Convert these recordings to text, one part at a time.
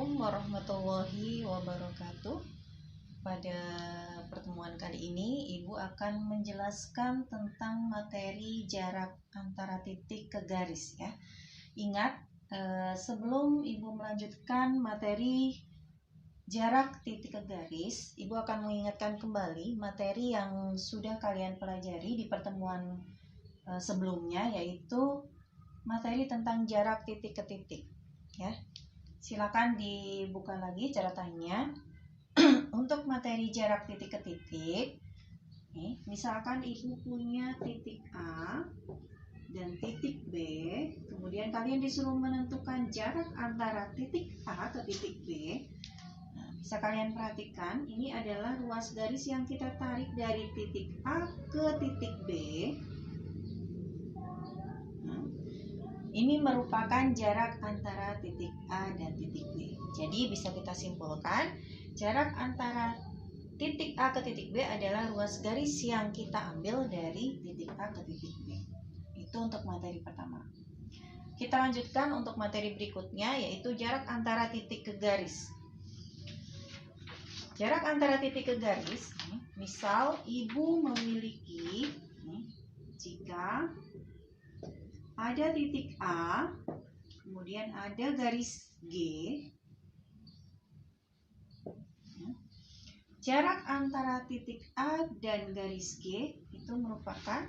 Assalamualaikum warahmatullahi wabarakatuh. Pada pertemuan kali ini, Ibu akan menjelaskan tentang materi jarak antara titik ke garis ya. Ingat, sebelum Ibu melanjutkan materi jarak titik ke garis, Ibu akan mengingatkan kembali materi yang sudah kalian pelajari di pertemuan sebelumnya, yaitu materi tentang jarak titik ke titik ya. Silakan dibuka lagi catatannya. Untuk materi jarak titik ke titik, misalkan Ibu punya titik A dan titik B, kemudian kalian disuruh menentukan jarak antara titik A ke titik B. Nah, bisa kalian perhatikan, ini adalah ruas garis yang kita tarik dari titik A ke titik B. Ini merupakan jarak antara titik A dan titik B. Jadi bisa kita simpulkan, jarak antara titik A ke titik B adalah ruas garis yang kita ambil dari titik A ke titik B. Itu untuk materi pertama. Kita lanjutkan untuk materi berikutnya, yaitu jarak antara titik ke garis. Jarak antara titik ke garis, misal Ibu memiliki, jika ada titik A, kemudian ada garis G. Jarak antara titik A dan garis G itu merupakan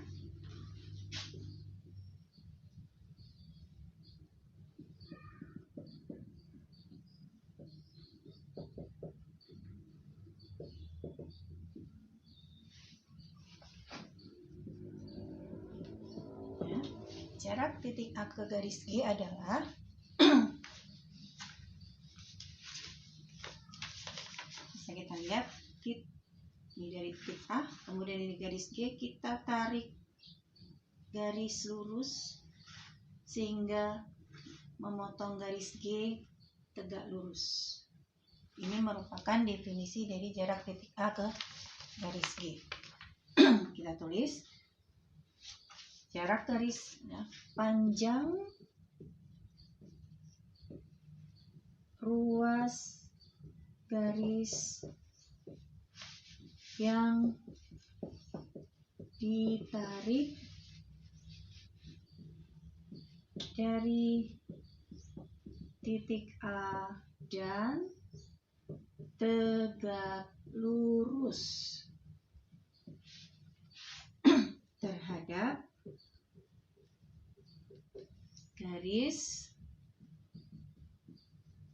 jarak titik A ke garis G adalah bisa kita lihat ini dari titik A, kemudian ini garis G, kita tarik garis lurus sehingga memotong garis G tegak lurus. Ini merupakan definisi dari jarak titik A ke garis G. Kita tulis jarak garis panjang ruas garis yang ditarik dari titik A dan tegak lurus terhadap garis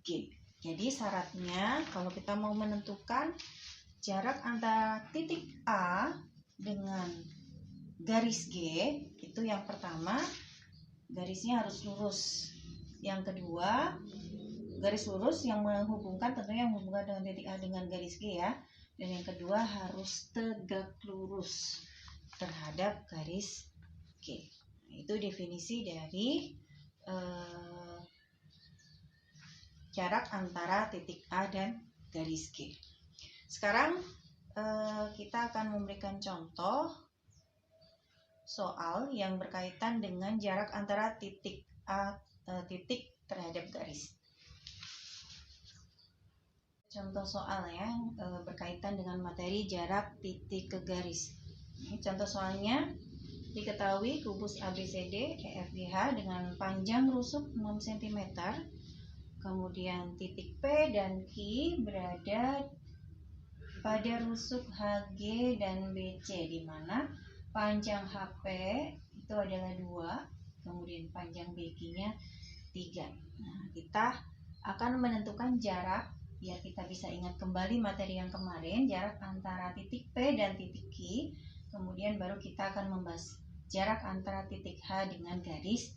G. Jadi syaratnya kalau kita mau menentukan jarak antara titik A dengan garis G, itu yang pertama garisnya harus lurus. Yang kedua, garis lurus yang menghubungkan, tentunya yang menghubungkan dengan titik A dengan garis G ya. Dan yang kedua harus tegak lurus terhadap garis G. Itu definisi dari jarak antara titik A dan garis G. Sekarang kita akan memberikan contoh soal yang berkaitan dengan jarak antara titik A titik terhadap garis. Contoh soal yang berkaitan dengan materi jarak titik ke garis. Contoh soalnya, diketahui kubus ABCD EFGH dengan panjang rusuk 6 cm, kemudian titik P dan Q berada pada rusuk HG dan BC, di mana panjang HP itu adalah 2, kemudian panjang BQ-nya 3. Nah, kita akan menentukan jarak, biar kita bisa ingat kembali materi yang kemarin, jarak antara titik P dan titik Q. Kemudian baru kita akan membahas jarak antara titik H dengan garis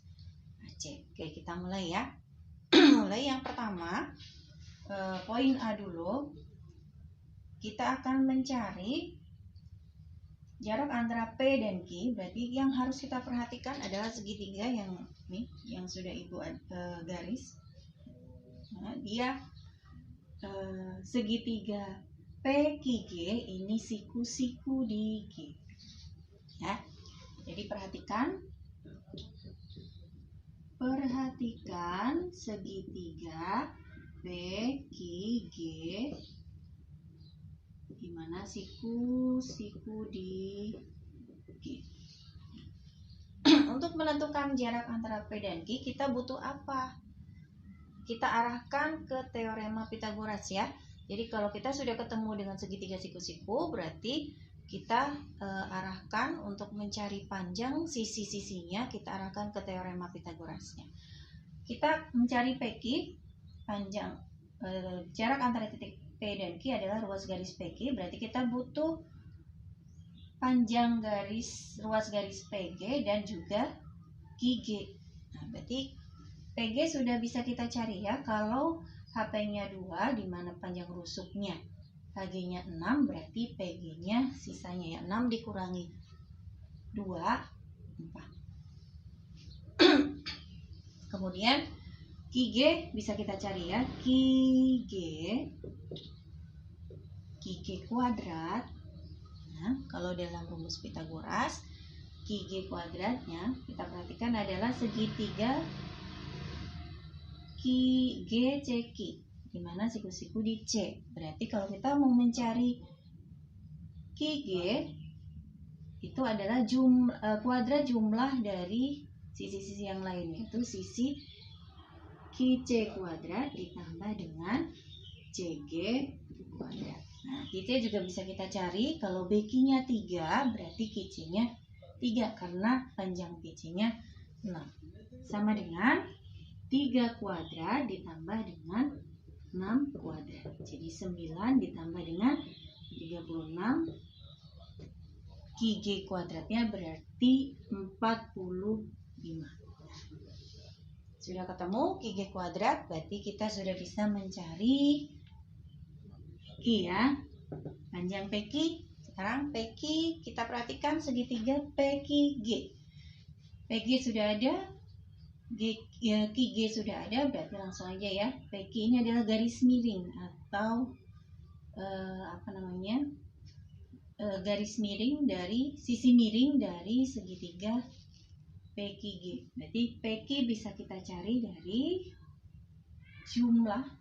AC. Oke, kita mulai ya. Mulai yang pertama, poin A dulu. Kita akan mencari jarak antara P dan Q. Berarti yang harus kita perhatikan adalah segitiga yang sudah Ibu garis. Nah, dia segitiga PQG ini siku-siku di G. Ya. Jadi perhatikan segitiga PQG G, di mana siku di G. Untuk menentukan jarak antara P dan Q, kita butuh apa? Kita arahkan ke teorema Pythagoras ya. Jadi kalau kita sudah ketemu dengan segitiga siku-siku, berarti kita arahkan untuk mencari panjang sisi-sisinya, kita arahkan ke teorema Pythagorasnya. Kita mencari PQ, panjang jarak antara titik P dan Q adalah ruas garis PQ, berarti kita butuh panjang garis ruas garis PG dan juga QG. Nah, berarti PG sudah bisa kita cari ya. Kalau HP-nya 2, di mana panjang rusuknya HG-nya 6, berarti PG-nya sisanya ya 6 dikurangi 2, 4. Kemudian QG bisa kita cari ya. QG kuadrat. Nah, kalau dalam rumus Pythagoras, QG kuadratnya kita perhatikan adalah segitiga QGCQ, di mana siku-siku di C. Berarti kalau kita mau mencari QG, itu adalah kuadrat jumlah dari sisi-sisi yang lain, yaitu sisi QC kuadrat ditambah dengan CG kuadrat. Nah, QC juga bisa kita cari. Kalau BQ-nya 3, berarti QC-nya 3 karena panjang QC-nya 6. Sama dengan 3 kuadrat ditambah dengan 6 kuadrat. Jadi 9 ditambah dengan 36. QG kuadratnya berarti 45. Sudah ketemu QG kuadrat, berarti kita sudah bisa mencari Q ya. Panjang PQ. Sekarang PQ kita perhatikan segitiga PQG. PG sudah ada, QG sudah ada, berarti langsung aja ya. PQ ini adalah garis miring atau garis miring dari sisi miring dari segitiga PQG. Berarti PQ bisa kita cari dari jumlah,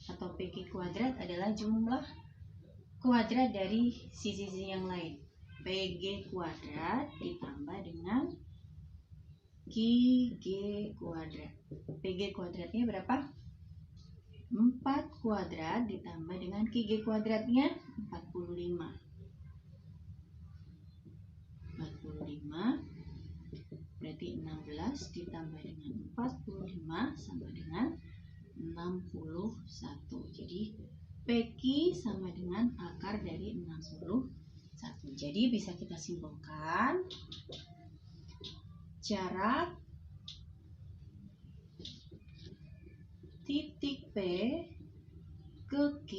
atau PQ kuadrat adalah jumlah kuadrat dari sisi-sisi yang lain. PG kuadrat ditambah dengan QG kuadrat. PG kuadratnya berapa? 4 kuadrat ditambah dengan QG kuadratnya 45. 45 berarti 16 ditambah dengan 45 sama dengan 61. Jadi PQ sama dengan akar dari 61. Jadi bisa kita simpulkan jarak titik P ke Q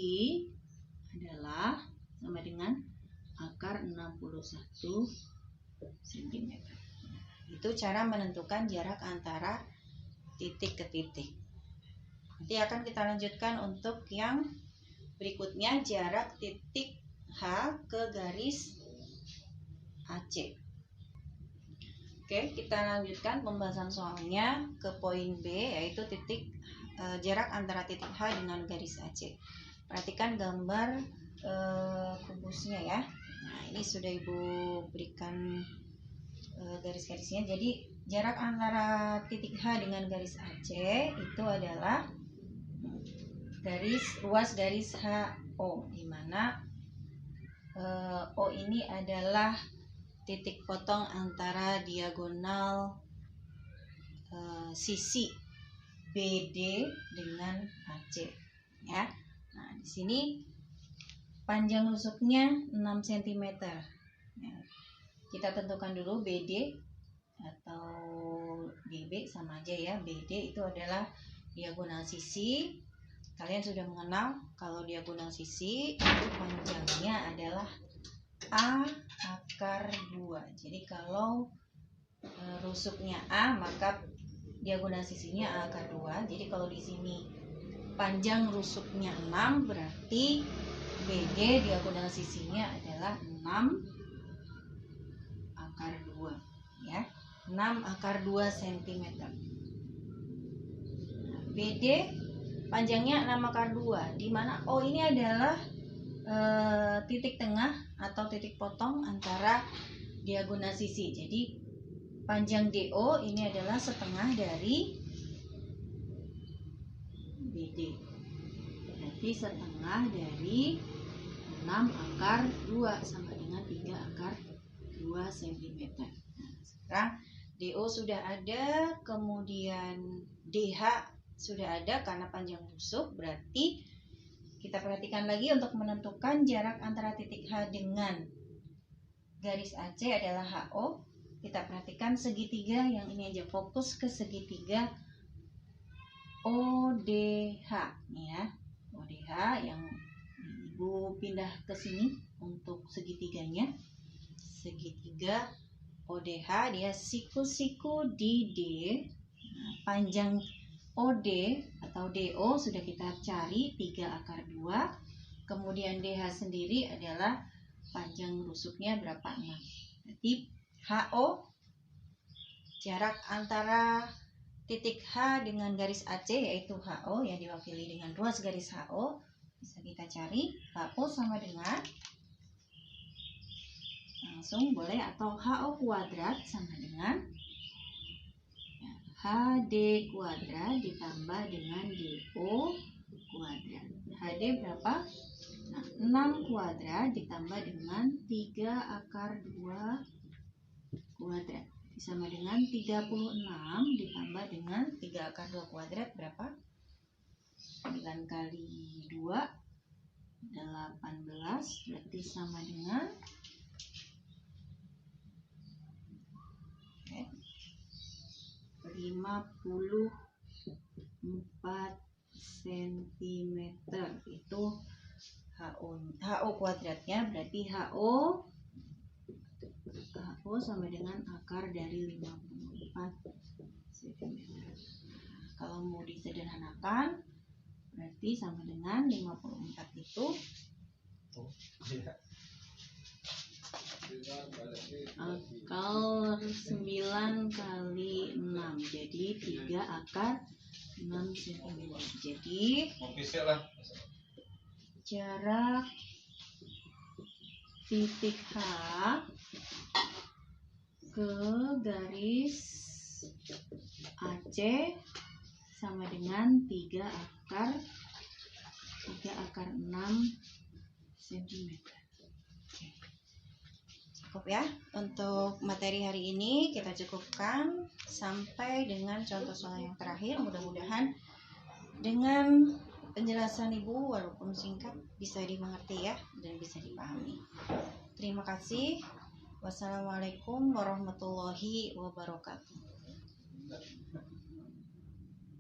adalah sama dengan akar 61 cm. Itu cara menentukan jarak antara titik ke titik. Nanti akan kita lanjutkan untuk yang berikutnya, jarak titik H ke garis AC. Oke, kita lanjutkan pembahasan soalnya ke poin B, yaitu jarak antara titik H dengan garis AC. Perhatikan gambar kubusnya ya. Nah, ini sudah Ibu berikan garis-garisnya. Jadi jarak antara titik H dengan garis AC itu adalah ruas garis HO, di mana O ini adalah titik potong antara diagonal sisi BD dengan AC ya. Nah, di sini panjang rusuknya 6 cm. Ya, kita tentukan dulu BD atau DB sama aja ya. BD itu adalah diagonal sisi. Kalian sudah mengenal kalau diagonal sisi itu panjangnya adalah A akar 2. Jadi kalau rusuknya A, maka diagonal sisinya A akar 2. Jadi kalau di sini panjang rusuknya 6, berarti BD diagonal sisinya adalah 6 akar 2 ya. 6 akar 2 cm. Nah, BD panjangnya 6 akar 2, di mana O ini adalah titik tengah atau titik potong antara diagonal sisi. Jadi panjang DO ini adalah setengah dari BD. Berarti setengah dari 6 akar 2 sama dengan 3 akar 2 cm. Nah, sekarang DO sudah ada, kemudian DH sudah ada karena panjang rusuk. Berarti kita perhatikan lagi untuk menentukan jarak antara titik H dengan garis AC adalah HO. Kita perhatikan segitiga yang ini aja, fokus ke segitiga ODH nih ya. ODH yang Ibu pindah ke sini untuk segitiganya. Segitiga ODH dia siku-siku di D. Nah, panjang OD atau DO sudah kita cari 3 akar 2. Kemudian DH sendiri adalah panjang rusuknya berapa? 6. Berarti HO, jarak antara titik H dengan garis AC yaitu HO yang diwakili dengan ruas garis HO, bisa kita cari. HO sama dengan, langsung boleh, atau HO kuadrat sama dengan HD kuadrat ditambah dengan DO kuadrat. HD berapa? Nah, 6 kuadrat ditambah dengan 3 akar 2 kuadrat sama dengan 36 ditambah dengan 3 akar 2 kuadrat berapa? 9 kali 2 18, berarti sama dengan 54 cm. Itu HO kuadratnya. Berarti HO sama dengan akar dari 54 cm. Kalau mau disederhanakan berarti sama dengan 54 itu akar 9 kali 6, jadi 3 akar 6 cm. Jadi jarak titik H ke garis AC sama dengan 3 akar 6 cm. Cukup ya. Untuk materi hari ini kita cukupkan sampai dengan contoh soal yang terakhir. Mudah-mudahan dengan penjelasan Ibu walaupun singkat bisa dimengerti ya dan bisa dipahami. Terima kasih. Wassalamualaikum warahmatullahi wabarakatuh.